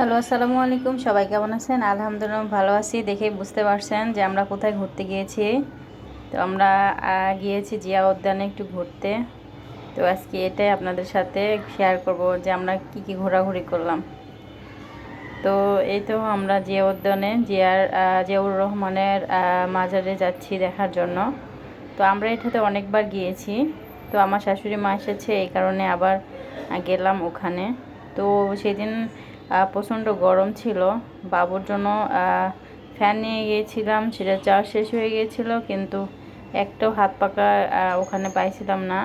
Hello, আসসালামু আলাইকুম। সবাই কেমন আছেন? আলহামদুলিল্লাহ ভালো আছি। দেখেই বুঝতে পারছেন যে আমরা কোথায় ঘুরতে গিয়েছি। তো আমরা গিয়েছি জিয়া উদ্যানে একটু ঘুরতে। তো আজকে এটাই আপনাদের সাথে শেয়ার করব যে আমরা কি ঘোরাঘুরি করলাম। তো এই তো আমরা জিয়া উদ্যানে জিয়াউর রহমানের মাজারে যাচ্ছি দেখার জন্য। তো আমরা এটাতে অনেকবার গিয়েছি। তো আমার শাশুড়ি মা এসেছে, এই কারণে আবার গেলাম ওখানে। তো সেদিন প্রচণ্ড গরম ছিল। বাবুর জন্য ফ্যান নিয়ে গিয়েছিলাম, সেটা চার্জ শেষ হয়ে গিয়েছিল, কিন্তু একটাও হাত পাকা ওখানে পাইছিলাম না।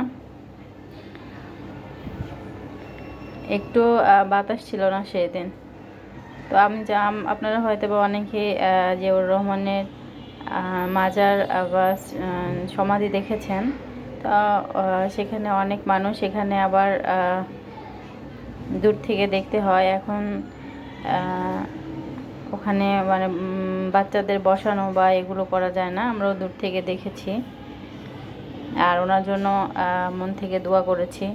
একটু বাতাস ছিল না সেদিন। তো আমি আপনারা হয়তো বা অনেকে জিয়াউর রহমানের মাজার বা সমাধি দেখেছেন। তা সেখানে অনেক মানুষ, সেখানে আবার দূর থেকে দেখতে হয়। এখন ওখানে মানে বাচ্চাদের বসানো বা এগুলো করা যায় না, আমরাও দূর থেকে দেখেছি। আর ওনার জন্য মন থেকে দোয়া করেছি।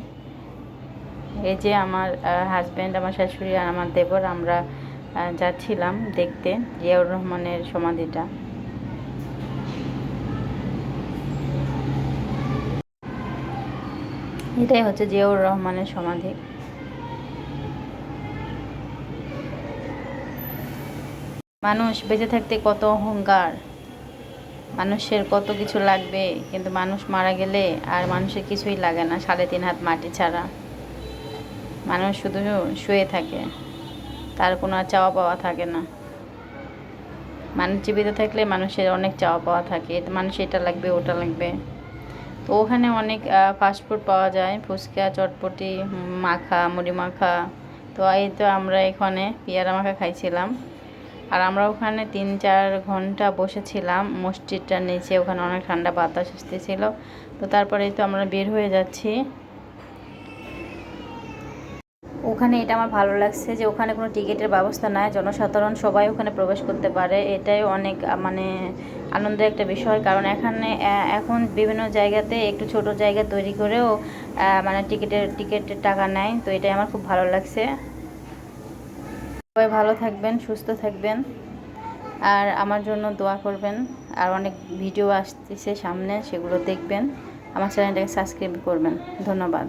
এই যে আমার হাজব্যান্ড, আমার শাশুড়ি আর আমার দেবর, আমরা যাচ্ছিলাম দেখতে জিয়াউর রহমানের সমাধিটা। এটাই হচ্ছে জিয়াউর রহমানের সমাধি। মানুষ বেঁচে থাকতে কত অহংকার, মানুষের কত কিছু লাগবে, কিন্তু মানুষ মারা গেলে আর মানুষের কিছুই লাগে না, 3.5 হাত মাটি ছাড়া। মানুষ শুধু শুয়ে থাকে, তার কোনো আর চাওয়া পাওয়া থাকে না। মানুষ জীবিত থাকলে মানুষের অনেক চাওয়া পাওয়া থাকে, মানুষ এটা লাগবে ওটা লাগবে। তো ওখানে অনেক ফাস্টফুড পাওয়া যায়, ফুচকা, চটপটি, মাখা, মুড়ি মাখা। তো এই তো আমরা এখানে পেয়ারা মাখা খাইছিলাম। আর আমরা ওখানে 3-4 ঘন্টা বসেছিলাম মসজিদটার নিচে, ওখানে অনেক ঠান্ডা বাতাস আসতেছিল। তো তারপরে তো আমরা বের হয়ে যাচ্ছি। ওখানে এটা আমার ভালো লাগছে যে ওখানে কোনো টিকিটের ব্যবস্থা নাই, জনসাধারণ সবাই ওখানে প্রবেশ করতে পারে। এটাই অনেক মানে আনন্দের একটা বিষয়, কারণ এখানে এখন বিভিন্ন জায়গাতে একটু ছোট জায়গা তৈরি করেও মানে টিকিটের টাকা নেয়। তো এটাই আমার খুব ভালো লাগছে। সবাই ভালো থাকবেন, সুস্থ থাকবেন, আর আমার জন্য দোয়া করবেন। আর অনেক ভিডিও আসতেছে সামনে, সেগুলো দেখবেন। আমার চ্যানেলটাকে সাবস্ক্রাইব করবেন। ধন্যবাদ।